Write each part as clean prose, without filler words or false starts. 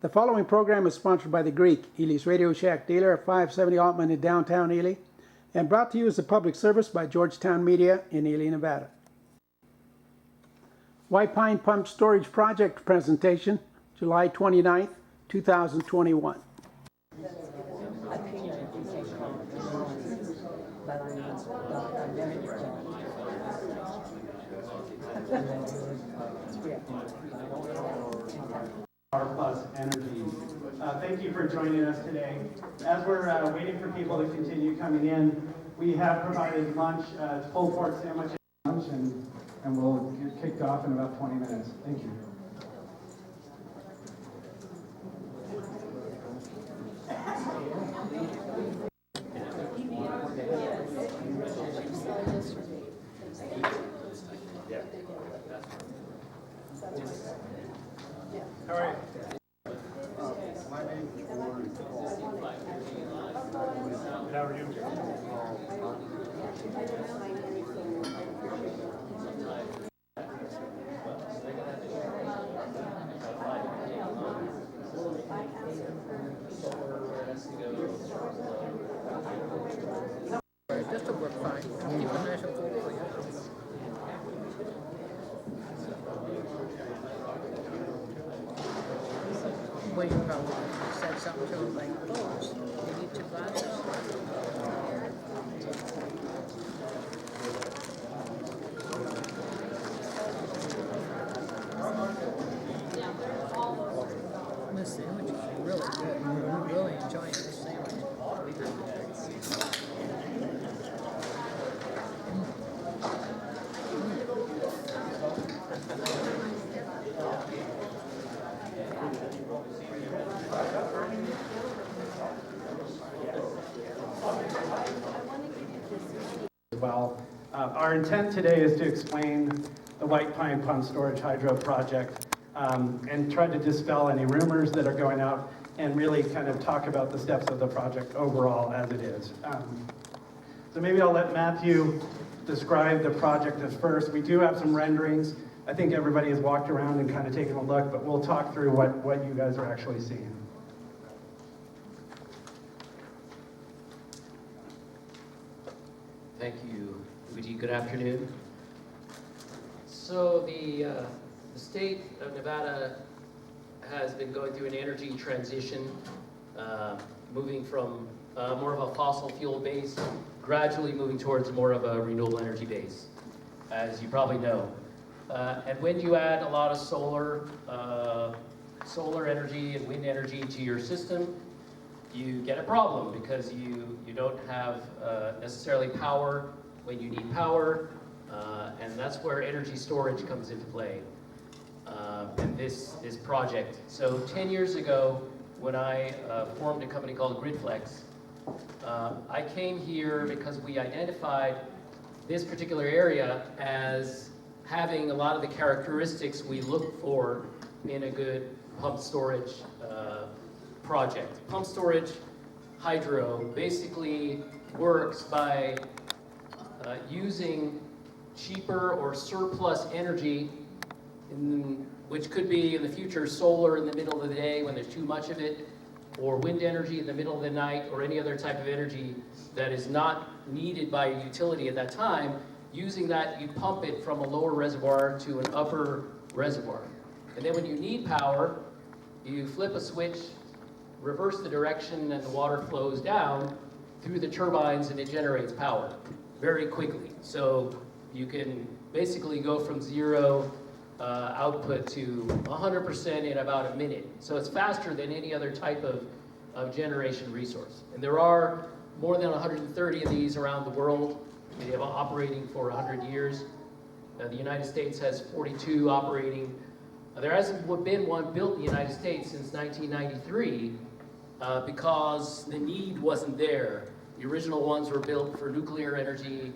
The following program is sponsored by The Greek, Ely's Radio Shack dealer at 570 Altman in downtown Ely, and brought to you as a public service by Georgetown Media in Ely, Nevada. White Pine Pump Storage Project presentation, July 29th, 2021. Plus Energy. Thank you for joining us today. As we're waiting for people to continue coming in, we have provided lunch, pulled pork sandwich lunch, and we'll get kicked off in about 20 minutes. Thank you. All right. My name is Warren Paul. How are you? This will work fine. Keep it nice and full for you. Well, you probably said something to them like, oh, you need 2 glasses. This sandwich is really good. I'm really enjoying this sandwich. Well, our intent today is to explain the White Pine Pump Storage Hydro Project and try to dispel any rumors that are going out and really kind of talk about the steps of the project overall as it is. So maybe I'll let Matthew describe the project as first. We do have some renderings. I think everybody has walked around and kind of taken a look, but we'll talk through what you guys are actually seeing. Thank you, Luigi. Good afternoon. So the state of Nevada has been going through an energy transition, moving from more of a fossil fuel base, gradually moving towards more of a renewable energy base, as you probably know. And when you add a lot of solar energy and wind energy to your system, you get a problem because you don't have necessarily power when you need power, and that's where energy storage comes into play. And this project. So 10 years ago, when I formed a company called GridFlex, I came here because we identified this particular area as having a lot of the characteristics we look for in a good pump storage project. Pump storage hydro basically works by using cheaper or surplus energy, which could be in the future solar in the middle of the day when there's too much of it, or wind energy in the middle of the night, or any other type of energy that is not needed by a utility at that time. Using that, you pump it from a lower reservoir to an upper reservoir. And then when you need power, you flip a switch, reverse the direction, and the water flows down through the turbines and it generates power very quickly. So you can basically go from zero output to 100% in about a minute. So it's faster than any other type of generation resource. And there are more than 130 of these around the world. They have been operating for 100 years. The United States has 42 operating. There hasn't been one built in the United States since 1993 because the need wasn't there. The original ones were built for nuclear energy.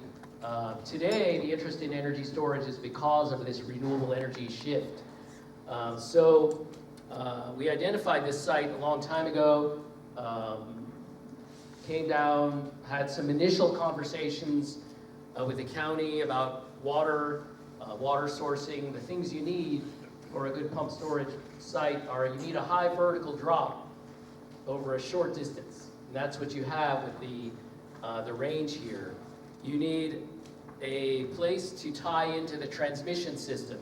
Today, the interest in energy storage is because of this renewable energy shift. So we identified this site a long time ago, came down, had some initial conversations with the county about water sourcing, the things you need for a good pump storage site are you need a high vertical drop over a short distance. And that's what you have with the range here. You need a place to tie into the transmission system,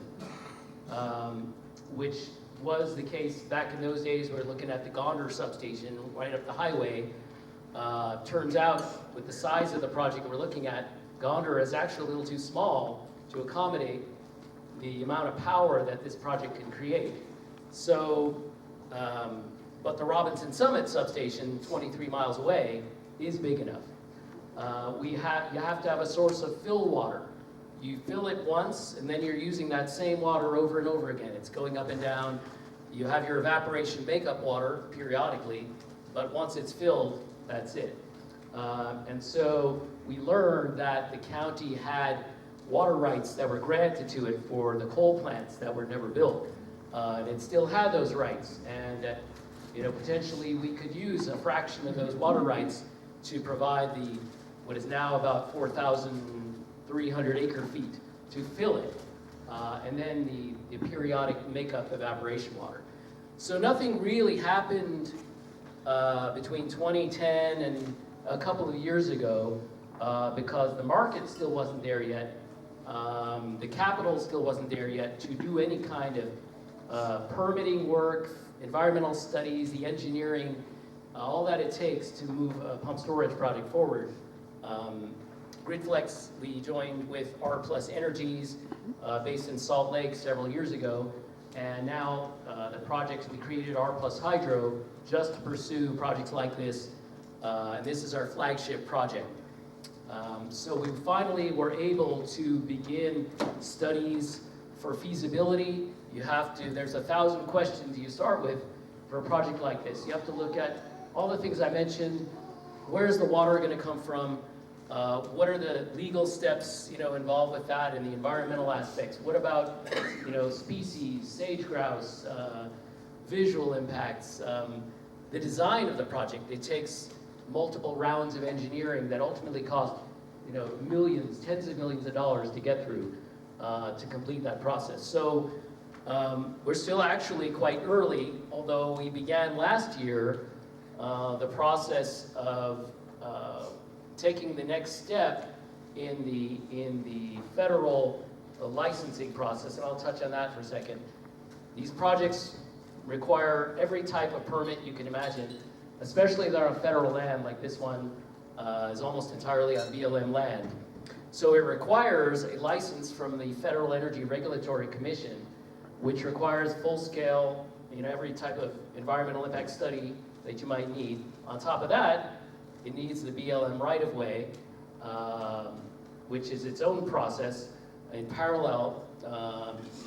which was the case back in those days. We're looking at the Gonder substation right up the highway. Turns out, with the size of the project we're looking at, Gonder is actually a little too small to accommodate the amount of power that this project can create. So, but the Robinson Summit substation, 23 miles away, is big enough. You have to have a source of fill water. You fill it once, and then you're using that same water over and over again. It's going up and down. You have your evaporation makeup water periodically, but once it's filled, that's it. And so we learned that the county had water rights that were granted to it for the coal plants that were never built. And it still had those rights. And potentially we could use a fraction of those water rights to provide what is now about 4,300 acre feet to fill it. And then the periodic makeup evaporation water. So nothing really happened between 2010 and a couple of years ago because the market still wasn't there yet. The capital still wasn't there yet to do any kind of permitting work, environmental studies, the engineering, all that it takes to move a pump storage project forward. Gridflex, we joined with R Plus Energies based in Salt Lake several years ago, and now the projects we created R Plus Hydro just to pursue projects like this, and this is our flagship project. So we finally were able to begin studies for feasibility. There's 1,000 questions you start with for a project like this. You have to look at all the things I mentioned. Where's the water going to come from? What are the legal steps, involved with that and the environmental aspects? What about, species, sage grouse, visual impacts, the design of the project? It takes multiple rounds of engineering that ultimately cost, millions, tens of millions of dollars to get through to complete that process. So we're still actually quite early, although we began last year the process of taking the next step in the federal licensing process, and I'll touch on that for a second. These projects require every type of permit you can imagine, especially if they're on federal land, like this one is almost entirely on BLM land. So it requires a license from the Federal Energy Regulatory Commission, which requires full-scale, every type of environmental impact study that you might need. On top of that, it needs the BLM right-of-way, which is its own process. In parallel,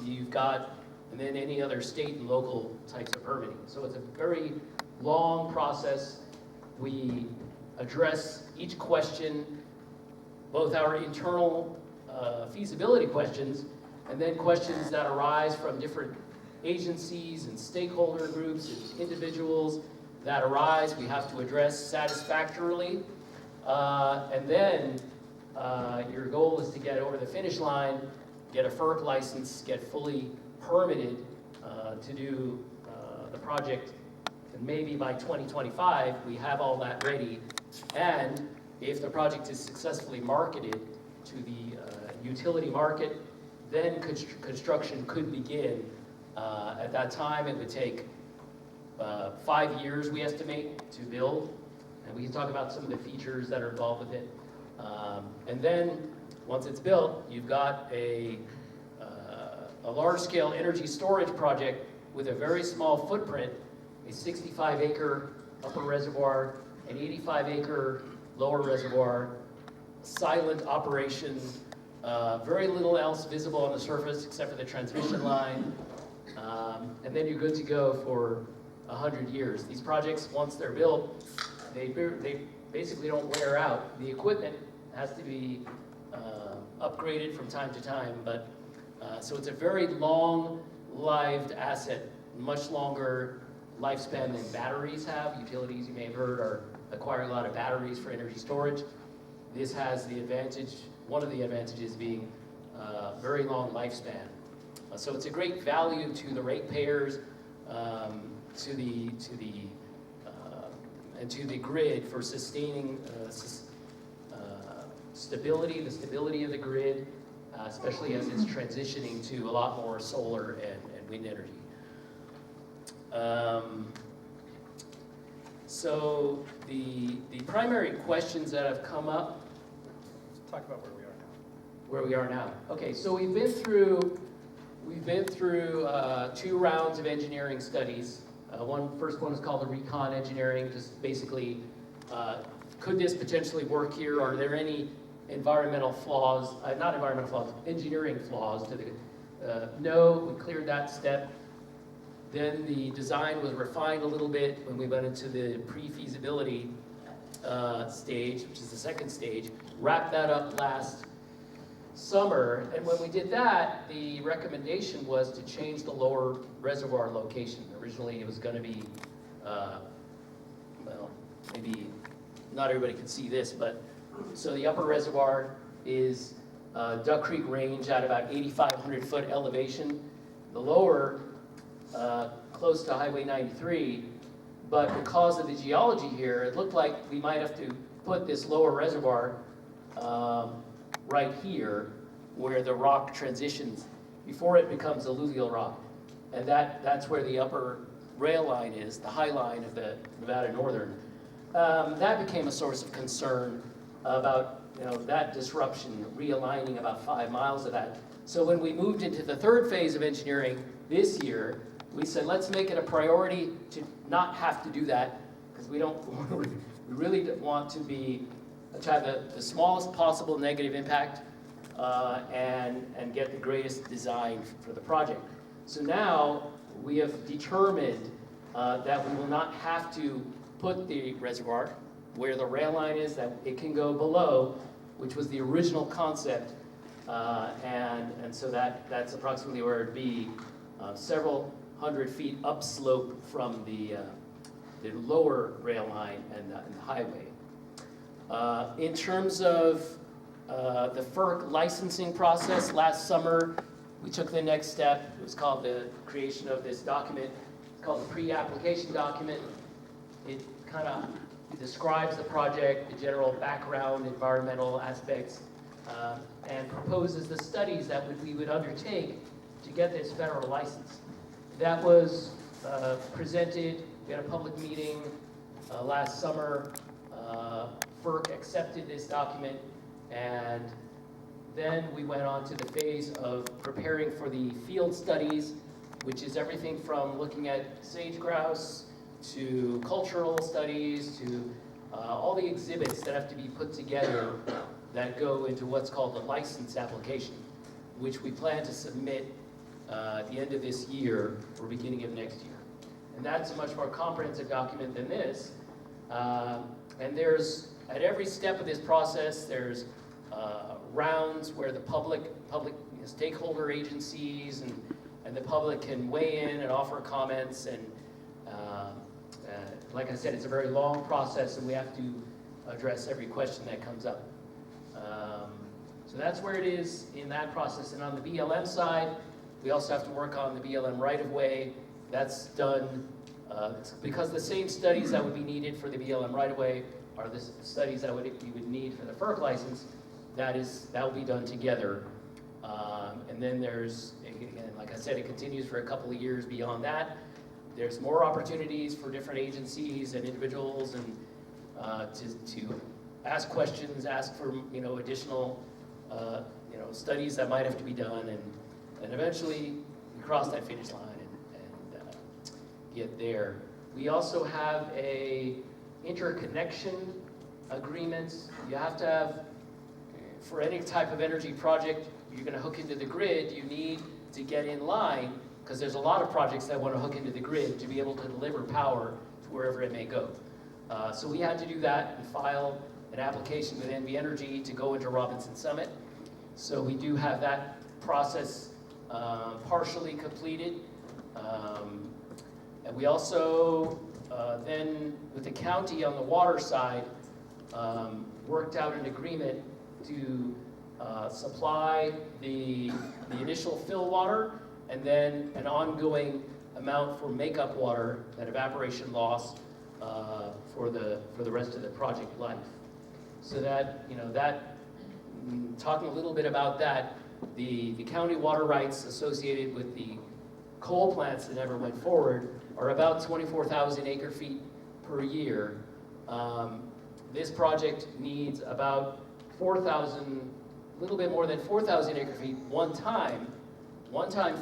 you've got, and then any other state and local types of permitting. So it's a very long process. We address each question, both our internal feasibility questions, and then questions that arise from different agencies and stakeholder groups and individuals that arise, we have to address satisfactorily. And then your goal is to get over the finish line, get a FERC license, get fully permitted to do the project. And maybe by 2025, we have all that ready. And if the project is successfully marketed to the utility market, then construction could begin. At that time, it would take 5 years, we estimate, to build. And we can talk about some of the features that are involved with it. And then, once it's built, you've got a large-scale energy storage project with a very small footprint, a 65-acre upper reservoir, an 85-acre lower reservoir, silent operation, very little else visible on the surface except for the transmission line. And then you're good to go for 100 years. These projects, once they're built, they basically don't wear out. The equipment has to be upgraded from time to time, but so it's a very long-lived asset, much longer lifespan than batteries have. Utilities, you may have heard, are acquiring a lot of batteries for energy storage. This has the advantage, one of the advantages being very long lifespan. So it's a great value to the ratepayers, and to the grid for sustaining stability, the stability of the grid, especially as it's transitioning to a lot more solar and wind energy. So the primary questions that have come up. Let's talk about where we are now. Where we are now. Okay, so we've been through 2 rounds of engineering studies. First one is called the recon engineering, just basically, could this potentially work here? Are there any environmental flaws, not environmental flaws, engineering flaws to the, no, we cleared that step. Then the design was refined a little bit when we went into the pre-feasibility stage, which is the second stage, wrapped that up last summer, and when we did that, the recommendation was to change the lower reservoir location. Originally, it was going to be, well, maybe not everybody can see this, but so the upper reservoir is Duck Creek Range at about 8,500 foot elevation. The lower, close to Highway 93, but because of the geology here, it looked like we might have to put this lower reservoir right here, where the rock transitions before it becomes alluvial rock. And that's where the upper rail line is, the high line of the Nevada Northern. That became a source of concern about that disruption, realigning about 5 miles of that. So when we moved into the third phase of engineering this year, we said, let's make it a priority to not have to do that, because we really want to have the smallest possible negative impact and get the greatest design for the project. So now we have determined that we will not have to put the reservoir where the rail line is, that it can go below, which was the original concept, and so that's approximately where it'd be, several hundred feet upslope from the lower rail line and the highway. In terms of the FERC licensing process, last summer we took the next step. It was called the creation of this document. It's called the pre-application document. It kind of describes the project, the general background, environmental aspects, and proposes the studies that we would undertake to get this federal license. That was presented. We had a public meeting last summer. FERC accepted this document, and then we went on to the phase of preparing for the field studies, which is everything from looking at sage grouse to cultural studies to all the exhibits that have to be put together that go into what's called the license application, which we plan to submit at the end of this year or beginning of next year. And that's a much more comprehensive document than this. And there's, at every step of this process, there's rounds where the public stakeholder agencies and the public can weigh in and offer comments. And like I said, it's a very long process, and we have to address every question that comes up. So that's where it is in that process. And on the BLM side, we also have to work on the BLM right-of-way. That's done because the same studies that would be needed for the BLM right-of-way are the studies that we would need for the FERC license. That will be done together. And then there's, again, like I said, it continues for a couple of years beyond that. There's more opportunities for different agencies and individuals and to ask questions, ask for additional studies that might have to be done, and eventually we cross that finish line and get there. We also have a interconnection agreement. You have to have, for any type of energy project you're going to hook into the grid, you need to get in line, because there's a lot of projects that want to hook into the grid to be able to deliver power to wherever it may go. So we had to do that and file an application with NV Energy to go into Robinson Summit. So we do have that process partially completed. And we also then, with the county on the water side, worked out an agreement to supply the initial fill water and then an ongoing amount for makeup water, that evaporation loss, for the rest of the project life. So that, talking a little bit about that, the county water rights associated with the coal plants that never went forward are about 24,000 acre feet per year. This project needs about 4,000, a little bit more than 4,000 acre feet one time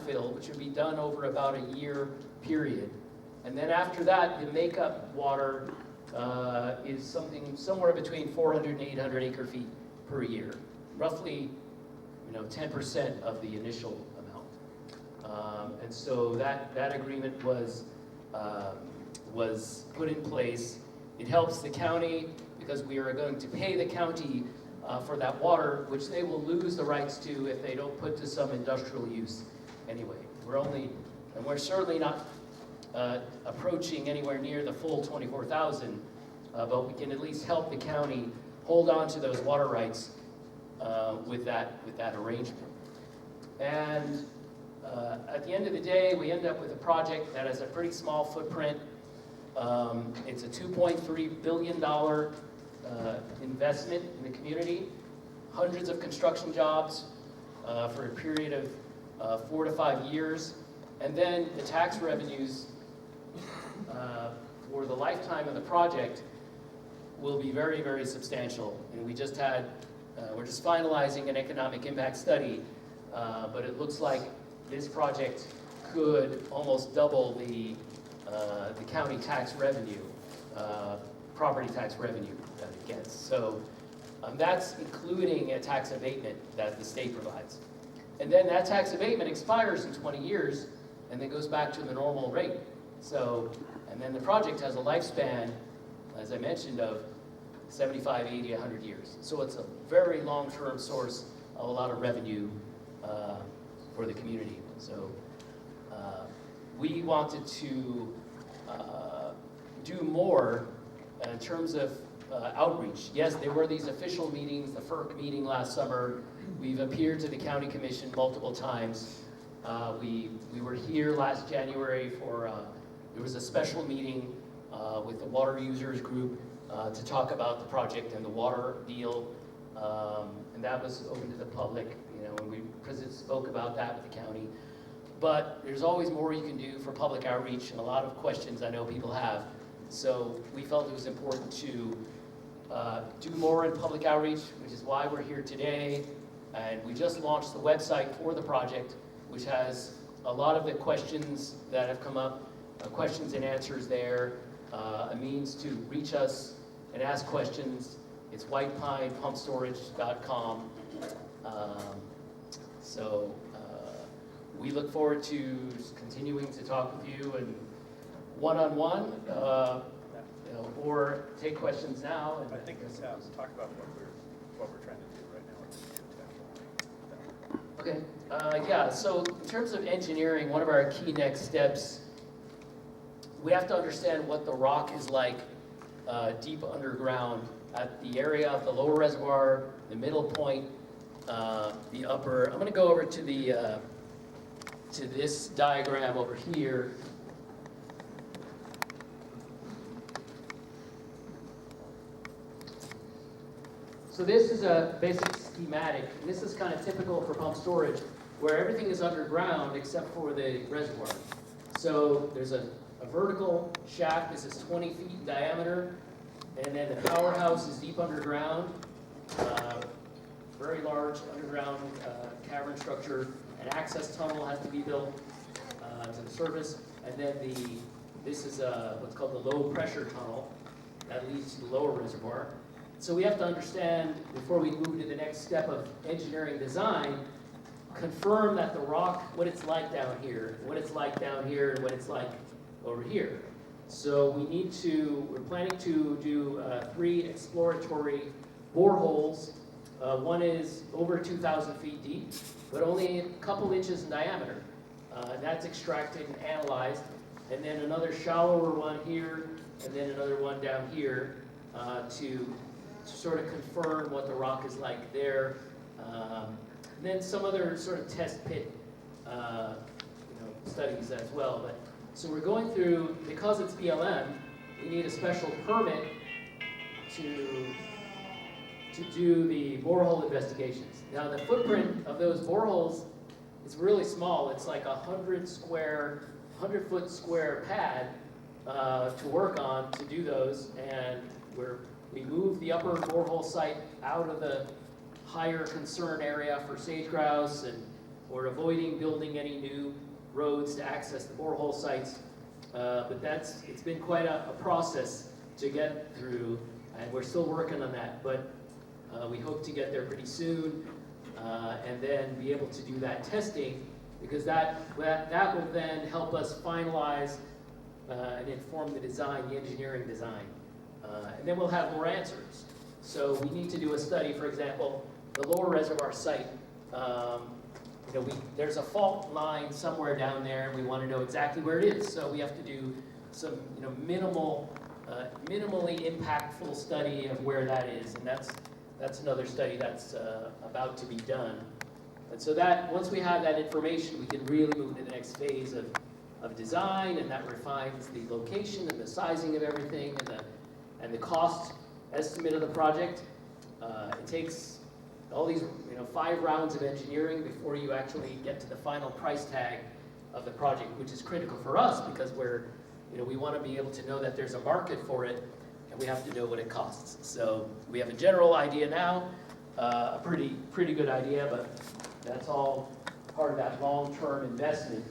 fill, which would be done over about a year period. And then after that, the makeup water is somewhere between 400 and 800 acre feet per year, roughly 10% of the initial amount. And so that agreement was put in place. It helps the county because we are going to pay the county for that water, which they will lose the rights to if they don't put to some industrial use anyway. We're certainly not approaching anywhere near the full 24,000, but we can at least help the county hold on to those water rights with that arrangement. And at the end of the day, we end up with a project that has a pretty small footprint. It's a $2.3 billion investment in the community, hundreds of construction jobs for a period of 4 to 5 years, and then the tax revenues for the lifetime of the project will be very, very substantial. And we're just finalizing an economic impact study, but it looks like this project could almost double the county tax revenue, property tax revenue that it gets. So that's including a tax abatement that the state provides. And then that tax abatement expires in 20 years and then goes back to the normal rate. So, and then the project has a lifespan, as I mentioned, of 75, 80, 100 years. So it's a very long-term source of a lot of revenue for the community. So we wanted to do more in terms of outreach. Yes, there were these official meetings, the FERC meeting last summer. We've appeared to the county commission multiple times. We were here last January for, there was a special meeting with the water users group to talk about the project and the water deal. And that was open to the public, and we spoke about that with the county. But there's always more you can do for public outreach, and a lot of questions I know people have. So we felt it was important to do more in public outreach, which is why we're here today. And we just launched the website for the project, which has a lot of the questions that have come up, questions and answers there, a means to reach us and ask questions. It's whitepinepumpstorage.com. So we look forward to continuing to talk with you and one-on-one, or take questions now. And I think it's talk about what we're trying to do right now. Okay, yeah, so in terms of engineering, one of our key next steps, we have to understand what the rock is like deep underground at the area of the lower reservoir, the middle point, the upper. I'm going to go over to the to this diagram over here. So this is a basic schematic. This is kind of typical for pump storage, where everything is underground except for the reservoir. So there's a vertical shaft. This is 20 feet in diameter, and then the powerhouse is deep underground, very large underground cavern structure. An access tunnel has to be built to the surface, and then this is what's called the low pressure tunnel that leads to the lower reservoir. So we have to understand, before we move to the next step of engineering design, confirm that the rock, what it's like down here, what it's like down here, and what it's like over here. So we're planning to do 3 exploratory boreholes. One is over 2,000 feet deep, but only a couple inches in diameter. That's extracted and analyzed. And then another shallower one here, and then another one down here to sort of confirm what the rock is like there. And then some other sort of test pit studies as well. But so we're going through, because it's BLM, we need a special permit to do the borehole investigations. Now the footprint of those boreholes is really small. It's like 100-foot square pad to work on to do those, and we move the upper borehole site out of the higher concern area for sage grouse, and we're avoiding building any new roads to access the borehole sites. But it's been quite a process to get through, and we're still working on that. But we hope to get there pretty soon, and then be able to do that testing, because that will then help us finalize and inform the design, the engineering design. And then we'll have more answers. So we need to do a study, for example, the lower reservoir site. There's a fault line somewhere down there, and we want to know exactly where it is. So we have to do some, minimally impactful study of where that is, and that's another study that's about to be done. And so that once we have that information, we can really move to the next phase of design, and that refines the location and the sizing of everything, and the cost estimate of the project. It takes all these 5 rounds of engineering before you actually get to the final price tag of the project, which is critical for us because we want to be able to know that there's a market for it, and we have to know what it costs. So we have a general idea now, a pretty good idea, but that's all part of that long-term investment.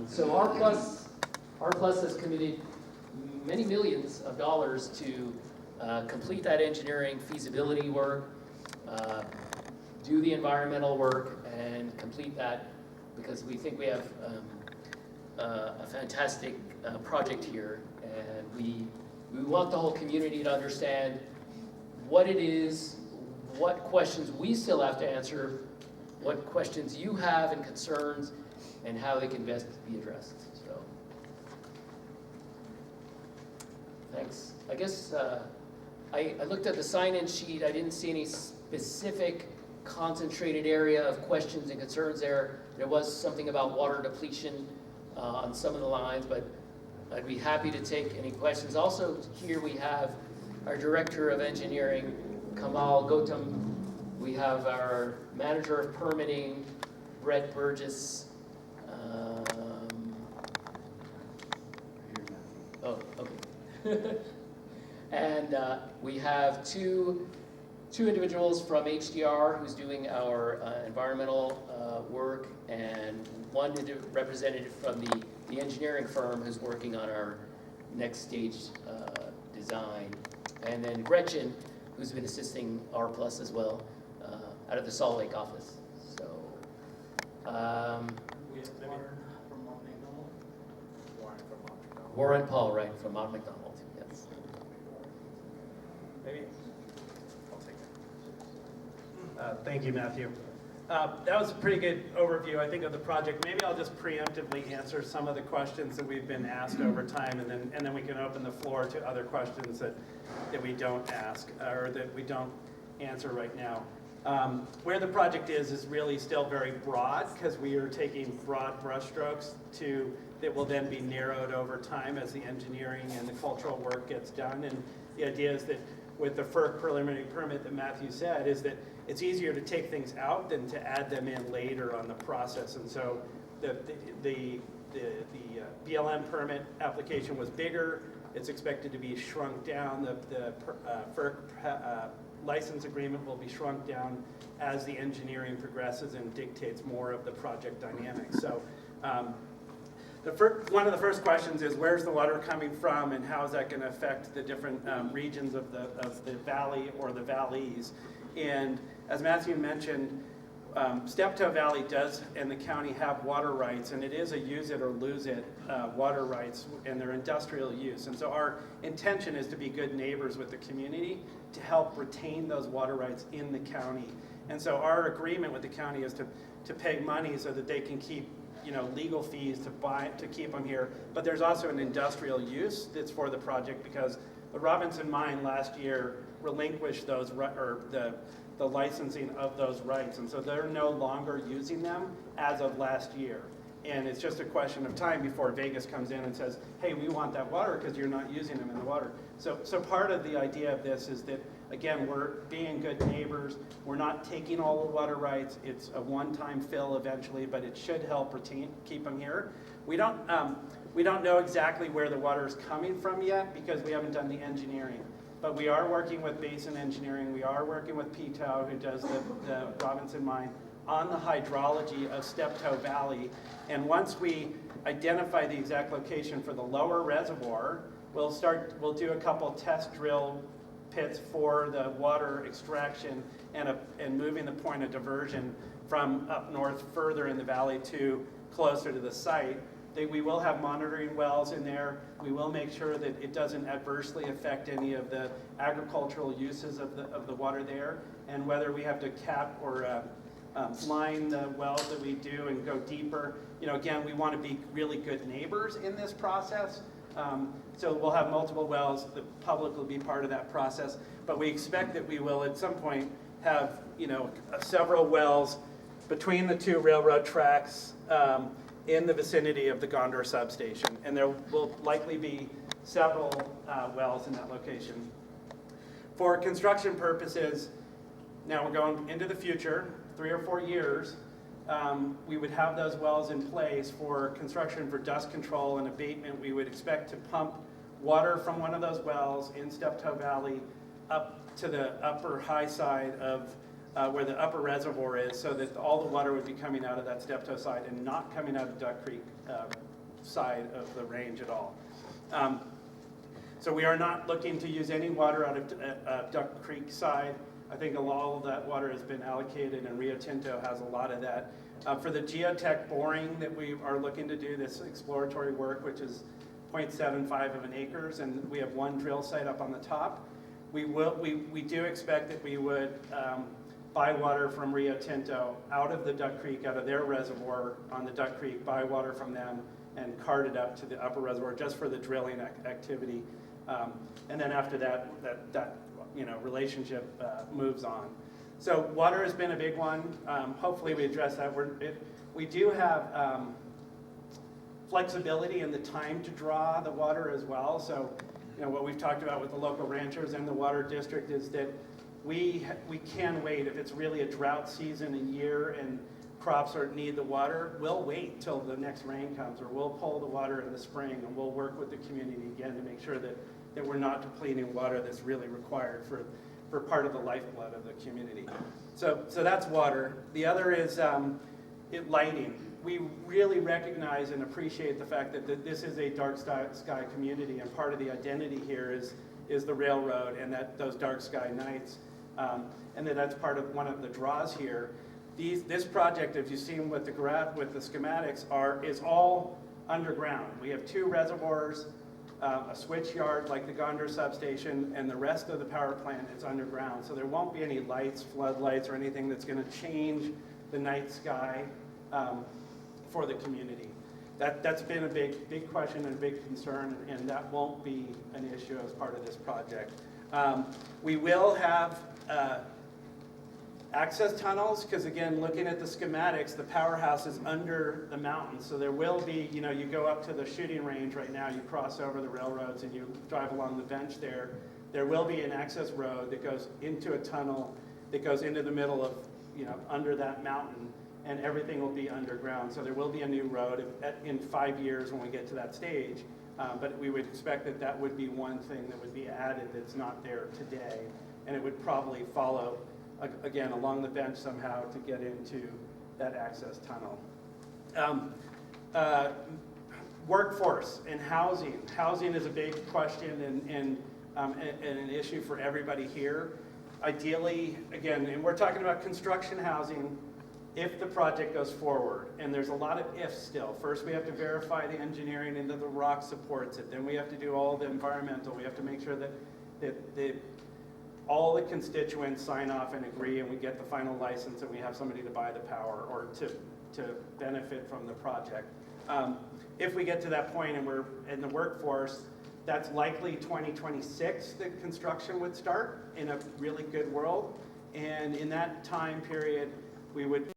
So R Plus has committed many millions of dollars to complete that engineering feasibility work, do the environmental work, and complete that, because we think we have a fantastic project here, and we want the whole community to understand what it is, what questions we still have to answer, what questions you have and concerns, and how they can best be addressed. So, thanks. I guess I looked at the sign-in sheet. I didn't see any specific concentrated area of questions and concerns there. There was something about water depletion on some of the lines, but I'd be happy to take any questions. Also, here we have our Director of Engineering, Kamal Gautam. We have our Manager of Permitting, Brett Burgess. Oh, okay. And we have two individuals from HDR who's doing our environmental work, and one representative from the engineering firm who's working on our next stage design, and then Gretchen, who's been assisting R Plus as well, out of the Salt Lake office. So, We have Warren from Mount McDonald. Warren Paul, right, from Mount McDonald, yes. Maybe, I'll take it. Thank you, Matthew. That was a pretty good overview, I think, of the project. Maybe I'll just preemptively answer some of the questions that we've been asked over time, and then we can open the floor to other questions that we don't ask or that we don't answer right now. Where the project is really still very broad, because we are taking broad brushstrokes that will then be narrowed over time as the engineering and the cultural work gets done. And the idea is that with the FERC preliminary permit that Matthew said, is that it's easier to take things out than to add them in later on the process. And so the BLM permit application was bigger. It's expected to be shrunk down. The FERC license agreement will be shrunk down as the engineering progresses and dictates more of the project dynamics. So one of the first questions is, where's the water coming from, and how is that going to affect the different regions of the valley or the valleys? And as Matthew mentioned, Steptoe Valley does and the county have water rights, and it is a use it or lose it water rights, and they're industrial use. And so our intention is to be good neighbors with the community to help retain those water rights in the county. And so our agreement with the county is to pay money so that they can keep legal fees to keep them here. But there's also an industrial use that's for the project, because the Robinson Mine last year relinquished those, or the licensing of those rights, and so they're no longer using them as of last year. And it's just a question of time before Vegas comes in and says, hey, we want that water because you're not using them in the water. So part of the idea of this is that, again, we're being good neighbors. We're not taking all the water rights. It's a one-time fill eventually, but it should help keep them here. We don't know exactly where the water is coming from yet because we haven't done the engineering. But we are working with Basin Engineering. We are working with PTOW, who does the Robinson Mine, on the hydrology of Steptoe Valley. And once we identify the exact location for the lower reservoir, we'll do a couple test drill pits for the water extraction and moving the point of diversion from up north further in the valley to closer to the site. We will have monitoring wells in there. We will make sure that it doesn't adversely affect any of the agricultural uses of the water there, and whether we have to cap or line the wells that we do and go deeper. Again, we want to be really good neighbors in this process. So we'll have multiple wells. The public will be part of that process, but we expect that we will at some point have several wells between the two railroad tracks in the vicinity of the Gondor substation, and there will likely be several wells in that location. For construction purposes, now we're going into the future, 3 or 4 years, we would have those wells in place for construction for dust control and abatement. We would expect to pump water from one of those wells in Steptoe Valley up to the upper high side of where the upper reservoir is, so that all the water would be coming out of that Steptoe side and not coming out of Duck Creek side of the range at all. So we are not looking to use any water out of Duck Creek side. I think all of that water has been allocated, and Rio Tinto has a lot of that. For the geotech boring that we are looking to do, this exploratory work, which is 0.75 of an acres, and we have one drill site up on the top, we do expect that we would buy water from Rio Tinto out of the Duck Creek, out of their reservoir on the Duck Creek, buy water from them and cart it up to the upper reservoir just for the drilling activity. And then after that relationship moves on. So water has been a big one. Hopefully we address that. We do have flexibility in the time to draw the water as well. So what we've talked about with the local ranchers and the water district is that we can wait. If it's really a drought season a year and crops need the water, we'll wait till the next rain comes, or we'll pull the water in the spring, and we'll work with the community again to make sure that we're not depleting water that's really required for part of the lifeblood of the community. So that's water. The other is lighting. We really recognize and appreciate the fact that this is a dark sky community, and part of the identity here is the railroad and those dark sky nights, and that's part of one of the draws here. This project, if you've seen with the schematics, is all underground. We have 2 reservoirs, a switch yard like the Gondor substation, and the rest of the power plant is underground. So there won't be any lights, floodlights, or anything that's going to change the night sky for the community. That's been a big question and a big concern, and that won't be an issue as part of this project. We will have access tunnels, because again, looking at the schematics, the powerhouse is under the mountain. So there will be, you go up to the shooting range right now, you cross over the railroads and you drive along the bench there. There will be an access road that goes into a tunnel that goes into the middle of, under that mountain, and everything will be underground. So there will be a new road in 5 years when we get to that stage. But we would expect that would be one thing that would be added that's not there today. And it would probably follow again, along the bench somehow to get into that access tunnel. Workforce and housing. Housing is a big question and an issue for everybody here. Ideally, again, and we're talking about construction housing if the project goes forward. And there's a lot of ifs still. First, we have to verify the engineering and that the rock supports it. Then we have to do all the environmental. We have to make sure that all the constituents sign off and agree, and we get the final license, and we have somebody to buy the power or to benefit from the project. If we get to that point and we're in the workforce, that's likely 2026 that construction would start in a really good world. And in that time period, we would